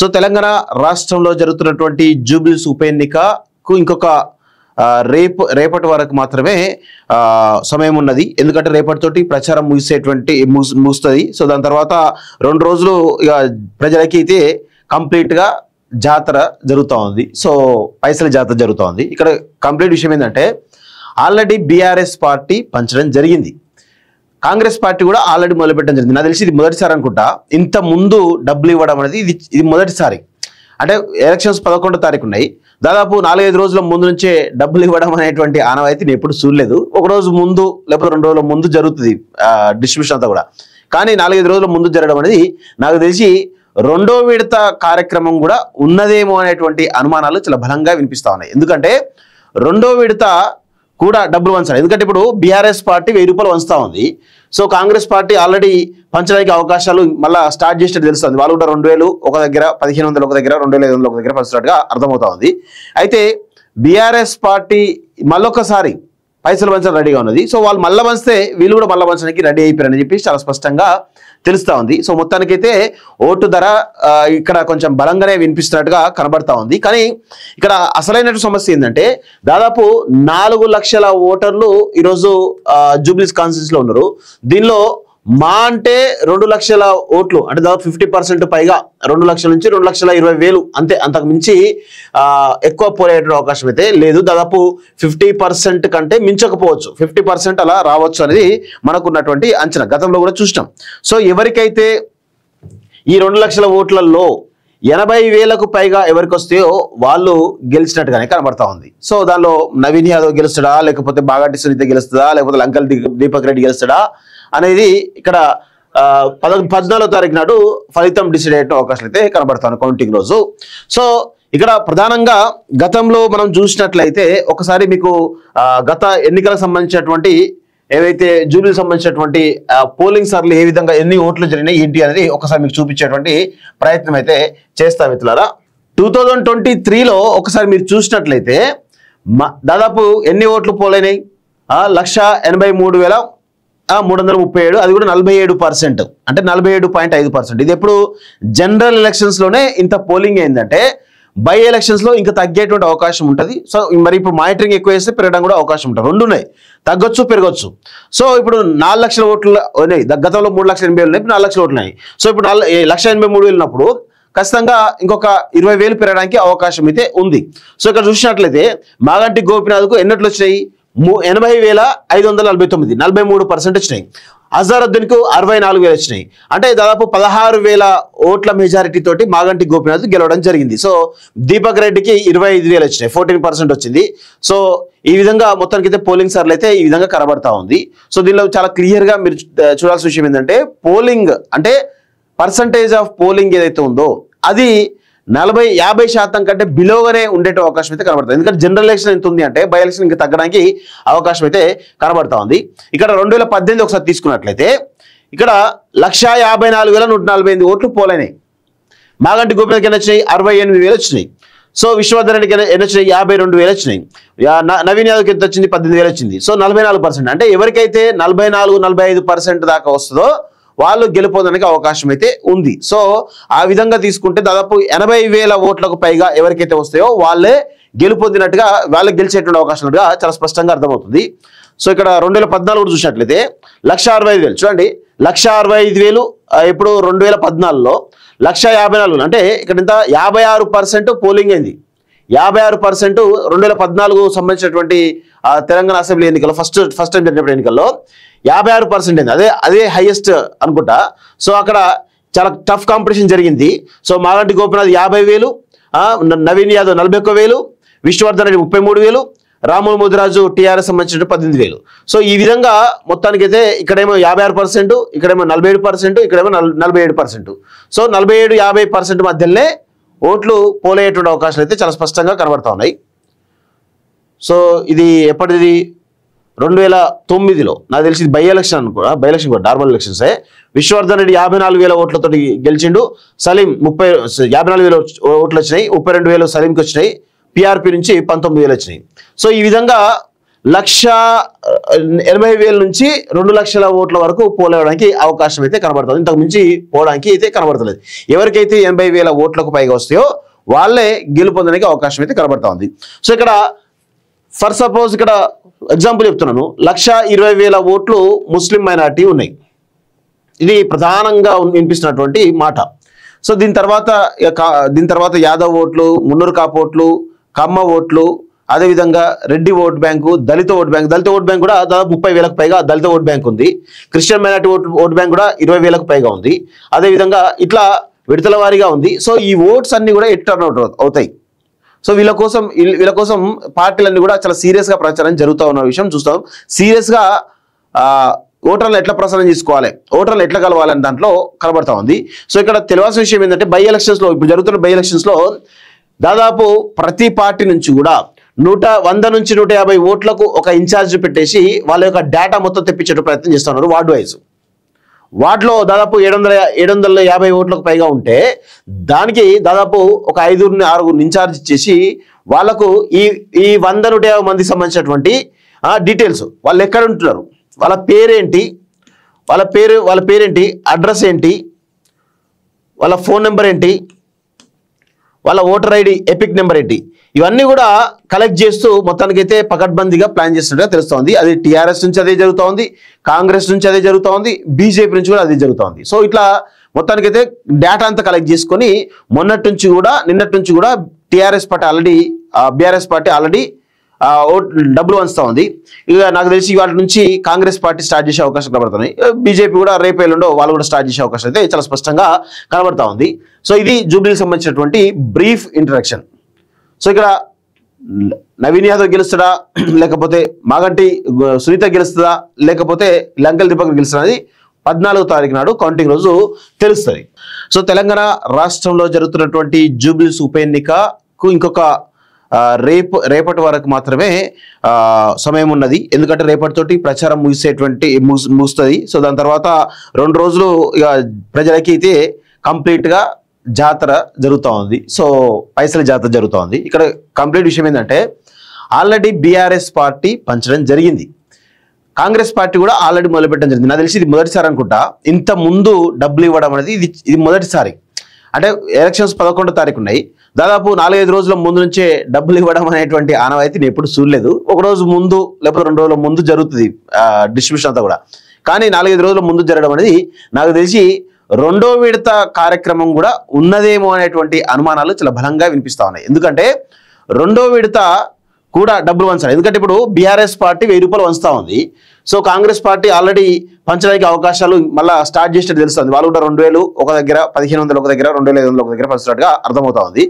So Telangana రాష్ట్రంలో జరుగుతున్నటువంటి జూబ్లీస్ ఉప ఎన్నికకు ఇంకొక రేపటి వరకు మాత్రమే సమయం ఉన్నది. ఎందుకంటే రేపటితోటి ప్రచారం ముగుస్తుంది. సో దాని తర్వాత 2 రోజులు ఇక ప్రజలకి అయితే కంప్లీట్గా జాతర జరుగుతూ ఉంది. సో పైసల జాతర జరుగుతూ ఉంది. ఇక్కడ కంప్లీట్ విషయం ఏంటంటే ఆల్రెడీ బీఆర్ఎస్ పార్టీ పంచడం జరిగింది, కాంగ్రెస్ పార్టీ కూడా ఆల్రెడీ మొదలుపెట్టడం జరిగింది. నాకు తెలిసి ఇది మొదటిసారి అనుకుంటా. ఇంత ముందు డబ్బులు ఇవ్వడం అనేది ఇది మొదటిసారి. అంటే ఎలక్షన్స్ 11వ తారీఖు ఉన్నాయి. దాదాపు 4-5 రోజుల ముందు నుంచే డబ్బులు ఇవ్వడం అనేటువంటి ఆనవాయితీ నేను ఎప్పుడు చూడలేదు. ఒక రోజు ముందు లేకపోతే 2 రోజుల ముందు జరుగుతుంది డిస్ట్రిబ్యూషన్ అంతా కూడా. కానీ 4-5 రోజుల ముందు జరగడం అనేది నాకు తెలిసి 2వ విడత కార్యక్రమం కూడా ఉన్నదేమో అనేటువంటి అనుమానాలు చాలా బలంగా వినిపిస్తా ఉన్నాయి. ఎందుకంటే 2వ విడత కూడా డబ్బులు పంచాలి. ఎందుకంటే ఇప్పుడు బీఆర్ఎస్ పార్టీ 1000 రూపాయలు పంచుతా ఉంది. సో కాంగ్రెస్ పార్టీ ఆల్రెడీ పంచడానికి అవకాశాలు మళ్ళీ స్టార్ట్ చేసినట్టు తెలుస్తుంది. వాళ్ళు కూడా 2000 ఒక దగ్గర, 1500 ఒక దగ్గర, 2500 ఒక దగ్గర పంచినట్టుగా అర్థమవుతా ఉంది. అయితే బీఆర్ఎస్ పార్టీ మళ్ళొకసారి పైసలు పంచడం రెడీగా ఉన్నది. సో వాళ్ళు మళ్ళీ పంచితే వీళ్ళు కూడా మళ్ళీ పంచడానికి రెడీ అయిపోయారని చెప్పి చాలా స్పష్టంగా తెలుస్తూ ఉంది. సో మొత్తానికైతే ఓటు ధర ఇక్కడ కొంచెం బలంగానే వినిపిస్తున్నట్టుగా కనబడతా ఉంది. కానీ ఇక్కడ అసలైనటువంటి సమస్య ఏంటంటే దాదాపు 4 లక్షల ఓటర్లు ఈరోజు జూబ్లీస్ కాన్స్టిట్యూన్సీలో ఉన్నారు. దీనిలో మా అంటే 2 లక్షల ఓట్లు, అంటే దాదాపు 50% పైగా, 2 లక్షల నుంచి 2,20,000 అంతే. అంతకు మించి ఎక్కువ పోలే అవకాశం అయితే లేదు. దాదాపు 50% కంటే మించకపోవచ్చు, 50% అలా రావచ్చు అనేది మనకున్నటువంటి అంచనా. గతంలో కూడా చూసినాం. సో ఎవరికైతే ఈ 2 లక్షల ఓట్లలో 80,000కు పైగా ఎవరికి వస్తాయో వాళ్ళు గెలిచినట్టుగానే కనబడతా ఉంది. సో దానిలో నవీన్ యాదవ్ గెలుస్తాడా, లేకపోతే బాగాటి సునీత గెలుస్తుందా, లేకపోతే లంకల్ దీపక్ రెడ్డి గెలుస్తాడా అనేది ఇక్కడ 14వ తారీఖు నాడు ఫలితం డిసైడ్ అయ్యే అవకాశాలు అయితే కనబడతాను కౌంటింగ్ రోజు. సో ఇక్కడ ప్రధానంగా గతంలో మనం చూసినట్లయితే ఒకసారి మీకు గత ఎన్నికలకు సంబంధించినటువంటి ఏవైతే జూబ్లీకి సంబంధించినటువంటి పోలింగ్ సార్లు ఏ విధంగా ఎన్ని ఓట్లు జరిగినాయి ఏంటి అనేది ఒకసారి మీకు చూపించేటువంటి ప్రయత్నం అయితే చేస్తా మిత్రులారా. 2023లో ఒకసారి మీరు చూసినట్లయితే దాదాపు ఎన్ని ఓట్లు పోలైనాయి? 1,83,337, అది కూడా 47%, అంటే 47.5%. ఇది ఎప్పుడు జనరల్ ఎలక్షన్స్లోనే ఇంత పోలింగ్ అయిందంటే బై ఎలక్షన్స్లో ఇంకా తగ్గేటువంటి అవకాశం ఉంటుంది. సో మరి ఇప్పుడు మానిటరింగ్ ఎక్కువ చేస్తే పెరగడం కూడా అవకాశం ఉంటుంది. 2 ఉన్నాయి, తగ్గొచ్చు పెరగచ్చు. సో ఇప్పుడు 4 లక్షల ఓట్లు ఉన్నాయి, గతంలో 3,80,000 ఉన్నాయి, ఇప్పుడు 4 లక్షల ఓట్లు ఉన్నాయి. సో ఇప్పుడు 1,83,000 ఉన్నప్పుడు ఖచ్చితంగా ఇంకొక 20,000 పెరగడానికి అవకాశం అయితే ఉంది. సో ఇక్కడ చూసినట్లయితే మాగంటి గోపినాథ్కు ఎన్నట్లు వచ్చినాయి? 80,549, 43% వచ్చినాయి. అజారుద్దీన్కు 64,000 వచ్చినాయి. అంటే దాదాపు 16,000 ఓట్ల మెజారిటీ తోటి మాగంటి గోపినాథ్ గెలవడం జరిగింది. సో దీపక్ రెడ్డికి 25,000 వచ్చినాయి, 14% వచ్చింది. సో ఈ విధంగా మొత్తానికి అయితే పోలింగ్ సార్లు అయితే ఈ విధంగా కనబడతా ఉంది. సో దీనిలో చాలా క్లియర్గా మీరు చూడాల్సిన విషయం ఏంటంటే పోలింగ్ అంటే పర్సంటేజ్ ఆఫ్ పోలింగ్ ఏదైతే ఉందో అది 40-50% కంటే బిలోగానే ఉండే అవకాశం అయితే కనబడుతుంది. ఎందుకంటే జనరల్ ఎలక్షన్ ఎంత ఉంది అంటే బై ఎలక్షన్ ఇంకా తగ్గడానికి అవకాశం అయితే కనబడతా ఉంది. ఇక్కడ 2018 ఒకసారి తీసుకున్నట్లయితే ఇక్కడ 1,54,148 ఓట్లు పోలైనాయి. మాగంటి గోపినాథ్కి ఎన్ని వచ్చినాయి? 68,000 వచ్చినాయి. సో విశ్వవర్ధన్ రెడ్డికి ఎన్ని వచ్చినాయి? 52,000 వచ్చినాయి. నవీన్ యాదవ్కి ఎంత వచ్చింది? 18,000 వచ్చింది. సో 44%, అంటే ఎవరికైతే 44-45% దాకా వస్తుందో వాళ్ళు గెలుపొందడానికి అవకాశం అయితే ఉంది. సో ఆ విధంగా తీసుకుంటే దాదాపు 80,000 ఓట్లకు పైగా ఎవరికైతే వస్తాయో వాళ్ళే గెలుపొందినట్టుగా, వాళ్ళకి గెలిచేటువంటి అవకాశం ఉన్నట్టుగా చాలా స్పష్టంగా అర్థమవుతుంది. సో ఇక్కడ 2014 చూసినట్లయితే 1,65,000 చూడండి, 1,65,000 ఇప్పుడు 2014లో 1,54,000, అంటే ఇక్కడ ఇంత 56% పోలింగ్ అయింది. 56% 2014 సంబంధించినటువంటి తెలంగాణ అసెంబ్లీ ఎన్నికల్లో ఫస్ట్ టైం జరిగినప్పుడు ఎన్నికల్లో 56% అయింది. అదే హైయెస్ట్ అనుకుంటా. సో అక్కడ చాలా టఫ్ కాంపిటీషన్ జరిగింది. సో మాగంటి గోపినాథ్ 50,000, నవీన్ యాదవ్ 41,000, విష్ణువర్ధన్ రెడ్డి 33,000, రాములు ముదిరాజు టీఆర్ఎస్ సంబంధించిన 18,000. సో ఈ విధంగా మొత్తానికి అయితే ఇక్కడేమో 56%, ఇక్కడేమో 47%, ఇక్కడేమో 47%. సో 47-50% మధ్యలోనే ఓట్లు పోలేటువంటి అవకాశాలు అయితే చాలా స్పష్టంగా కనబడతా ఉన్నాయి. సో ఇది ఎప్పటిది? 2009లో నాకు తెలిసి బై ఎలక్షన్ అనుకో, బై ఎలక్షన్ కూడా నార్మల్ ఎలక్షన్సే. విశ్వవర్ధన్ రెడ్డి 54,000 ఓట్లతో గెలిచిండు. సలీం 54,000 ఓట్లు వచ్చినాయి, 32,000 సలీంకి వచ్చినాయి. పిఆర్పి నుంచి 19,000 వచ్చినాయి. సో ఈ విధంగా 1,80,000 నుంచి 2 లక్షల ఓట్ల వరకు పోలవడానికి అవకాశం అయితే కనబడుతుంది. ఇంతకు మించి పోవడానికి అయితే కనబడతలేదు. ఎవరికైతే 80,000 ఓట్లకు పైగా వస్తాయో వాళ్ళే గెలుపొందడానికి అవకాశం అయితే కనబడతా ఉంది. సో ఇక్కడ ఫర్ సపోజ్ ఇక్కడ ఎగ్జాంపుల్ చెప్తున్నాను, 1,20,000 ఓట్లు ముస్లిం మైనారిటీ ఉన్నాయి. ఇది ప్రధానంగా వినిపిస్తున్నటువంటి మాట. సో దీని తర్వాత యాదవ్ ఓట్లు, మున్నూరు కాపు ఓట్లు, కమ్మ ఓట్లు, అదేవిధంగా రెడ్డి ఓట్ బ్యాంకు, దళిత ఓట్ బ్యాంక్ కూడా దాదాపు 30,000కు పైగా దళిత ఓట్ బ్యాంక్ ఉంది. క్రిస్టియన్ మైనారిటీ ఓట్ బ్యాంక్ కూడా 20,000కు పైగా ఉంది. అదేవిధంగా ఇట్లా విడతల వారీగా ఉంది. సో ఈ ఓట్స్ అన్ని కూడా టర్న్ అవుట్ అవుతాయి. సో వీళ్ళ కోసం పార్టీలన్నీ కూడా చాలా సీరియస్గా ప్రచారం జరుగుతూ ఉన్న విషయం చూస్తాం. సీరియస్గా ఓటర్లు ఎట్లా ప్రసారం చేసుకోవాలి, ఓటర్లు ఎట్లా కలవాలని దాంట్లో కనబడతా ఉంది. సో ఇక్కడ తెలియాల్సిన విషయం ఏంటంటే ఇప్పుడు జరుగుతున్న బై ఎలక్షన్స్లో దాదాపు ప్రతి పార్టీ నుంచి కూడా 100 నుంచి 150 ఓట్లకు ఒక ఇన్ఛార్జ్ పెట్టేసి వాళ్ళ యొక్క డేటా మొత్తం తెప్పించే ప్రయత్నం చేస్తున్నారు. వార్డు వైజ్ వార్డులో దాదాపు 750 ఓట్లకు పైగా ఉంటే దానికి దాదాపు ఒక 5-6 ఇన్ఛార్జ్ ఇచ్చేసి వాళ్ళకు ఈ 100-150 మందికి సంబంధించినటువంటి డీటెయిల్స్, వాళ్ళు ఎక్కడ ఉంటున్నారు, వాళ్ళ పేరేంటి, అడ్రస్ ఏంటి, వాళ్ళ ఫోన్ నెంబర్ ఏంటి, వాళ్ళ ఓటర్ ఐడి ఎపిక్ నెంబర్ ఏంటి, ఇవన్నీ కూడా కలెక్ట్ చేస్తూ మొత్తానికైతే పకడ్బందీగా ప్లాన్ చేస్తున్నట్టుగా తెలుస్తోంది. అది టీఆర్ఎస్ నుంచి అదే జరుగుతోంది, కాంగ్రెస్ నుంచి అదే జరుగుతోంది, బీజేపీ నుంచి కూడా అదే జరుగుతోంది. సో ఇట్లా మొత్తానికైతే డేటా అంతా కలెక్ట్ చేసుకొని నిన్నటి నుంచి కూడా బీఆర్ఎస్ పార్టీ ఆల్రెడీ డబ్బులు వంచుతా ఉంది. ఇక నాకు తెలిసి వాటి నుంచి కాంగ్రెస్ పార్టీ స్టార్ట్ చేసే అవకాశం కనబడుతున్నాయి. బీజేపీ కూడా రేపు ఎల్లుండో వాళ్ళు కూడా స్టార్ట్ చేసే అవకాశం అయితే చాలా స్పష్టంగా కనబడతా ఉంది. సో ఇది జూబ్లీకి సంబంధించినటువంటి బ్రీఫ్ ఇంట్రడక్షన్. సో ఇక్కడ నవీన్ యాదవ్ గెలుస్తాడా, లేకపోతే మాగంటి సునీత గెలుస్తుందా, లేకపోతే లంకెల్ దీపక్ గెలుస్తుందా అనేది 14వ తారీఖు నాడు కౌంటింగ్ రోజు తెలుస్తుంది. సో తెలంగాణ రాష్ట్రంలో జరుగుతున్నటువంటి జూబ్లీస్ ఉప ఎన్నికకు ఇంకొక రేపటి వరకు మాత్రమే సమయం ఉన్నది. ఎందుకంటే రేపటితోటి ప్రచారం ముగుస్తుంది. సో దాని తర్వాత 2 రోజులు ఇక ప్రజలకి అయితే కంప్లీట్గా జాతర జరుగుతూ ఉంది. సో పైసల జాతర జరుగుతూ ఉంది. ఇక్కడ కంప్లీట్ విషయం ఏంటంటే ఆల్రెడీ బీఆర్ఎస్ పార్టీ పంచడం జరిగింది, కాంగ్రెస్ పార్టీ కూడా ఆల్రెడీ మొదలుపెట్టడం జరిగింది. నాకు తెలిసి ఇది మొదటిసారి అనుకుంటా. ఇంత ముందు డబ్బులు ఇవ్వడం అనేది ఇది మొదటిసారి. అంటే ఎలక్షన్స్ 11వ తారీఖు ఉన్నాయి, దాదాపు 4-5 రోజుల ముందు నుంచే డబ్బులు ఇవ్వడం అనేటువంటి ఆనవాయితీ నేను ఎప్పుడు చూడలేదు. ఒక రోజు ముందు లేకపోతే 2 రోజుల ముందు జరుగుతుంది డిస్ట్రిబ్యూషన్ అంతా కూడా. కానీ 4-5 రోజుల ముందు జరగడం అనేది నాకు తెలిసి 2వ విడత కార్యక్రమం కూడా ఉన్నదేమో అనేటువంటి అనుమానాలు చాలా బలంగా వినిపిస్తా ఉన్నాయి. ఎందుకంటే 2వ విడత కూడా డబ్బులు వంచాలి. ఎందుకంటే ఇప్పుడు బీఆర్ఎస్ పార్టీ 1000 రూపాయలు వంచుతా ఉంది. సో కాంగ్రెస్ పార్టీ ఆల్రెడీ పంచడానికి అవకాశాలు మళ్ళీ స్టార్ట్ చేసినట్టు తెలుస్తుంది. వాళ్ళు కూడా 2,000 ఒక దగ్గర, 1,500 ఒక దగ్గర, 2,500 ఒక దగ్గర పంచినట్టుగా అర్థమవుతా ఉంది.